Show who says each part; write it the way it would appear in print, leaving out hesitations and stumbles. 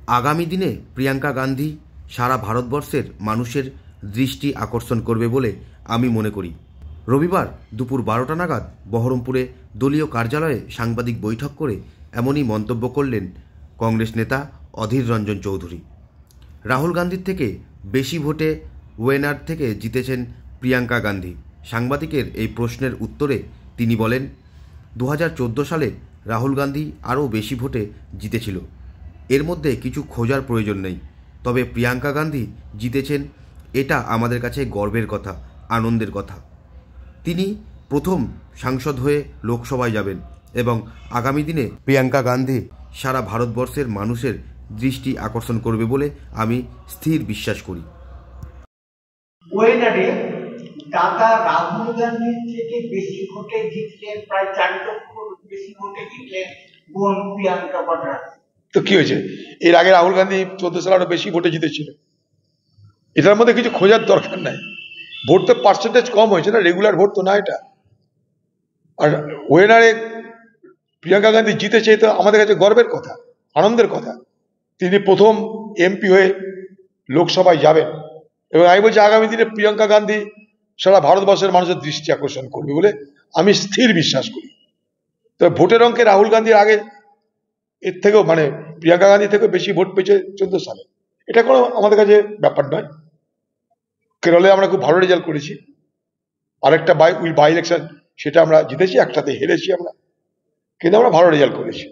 Speaker 1: আগামী দিনে প্রিয়াঙ্কা গান্ধী সারা ভারতবর্ষের মানুষের দৃষ্টি আকর্ষণ করবে বলে আমি মনে করি। রবিবার দুপুর 12টা নাগাদ বহরমপুরে দলীয় কার্যালয়ে সাংবাদিক বৈঠক করে এমনই মন্তব্য করলেন কংগ্রেস নেতা অধীর রঞ্জন চৌধুরী। রাহুল গান্ধীর থেকে বেশি ভোটে ওয়েনার থেকে জিতেছেন প্রিয়াঙ্কা গান্ধী। সাংবাদিকের এই প্রশ্নের উত্তরে তিনি বলেন, 2014 সালে রাহুল গান্ধী আরও বেশি ভোটে জিতেছিল। এর মধ্যে কিছু খোঁজার প্রয়োজন নেই। তবে প্রিয়াঙ্কা গান্ধী জিতেছেন, এটা আমাদের কাছে গর্বের কথা, আনন্দের কথা। তিনি প্রথম সাংসদ হয়ে লোকসভায় যাবেন এবং আগামী দিনে প্রিয়াঙ্কা গান্ধী সারা ভারতবর্ষের মানুষের দৃষ্টি আকর্ষণ করবে বলে আমি স্থির বিশ্বাস করি।
Speaker 2: ওয়েনারে দাদা রাহুল গান্ধীর থেকে বেশি ভোটে জিতলেন, প্রায় 4 লক্ষ বেশি ভোটে জিতলেন বোন প্রিয়াঙ্কা ভট্টাচার্য।
Speaker 3: তো কি হয়েছে? এর আগে রাহুল গান্ধী 14 সালে আরো বেশি ভোটে জিতেছিল। এটার মধ্যে কিছু খোঁজার দরকার নাই। ভোট তো পার্সেন্টেজ কম হয়েছে না, রেগুলার ভোট তো না এটা। আর ওয়েনারে প্রিয়াঙ্কা গান্ধী জিতেছে, তো আমাদের কাছে গর্বের কথা, আনন্দের কথা। তিনি প্রথম এমপি হয়ে লোকসভায় যাবেন এবং আমি বলছি আগামী দিনে প্রিয়াঙ্কা গান্ধী সারা ভারতবর্ষের মানুষের দৃষ্টি আকর্ষণ করবে বলে আমি স্থির বিশ্বাস করি। তবে ভোটের অঙ্কে রাহুল গান্ধীর আগে এর থেকেও প্রিয়াঙ্কা গান্ধী থেকেও বেশি ভোট পেয়েছে 14 সালে। এটা কোনো আমাদের কাছে ব্যাপার নয়। কেরলে আমরা খুব ভালো রেজাল্ট করেছি, আরেকটা বাই ইলেকশন সেটা আমরা জিতেছি, একটাতে হেরেছি আমরা, কিন্তু আমরা ভালো রেজাল্ট করেছি।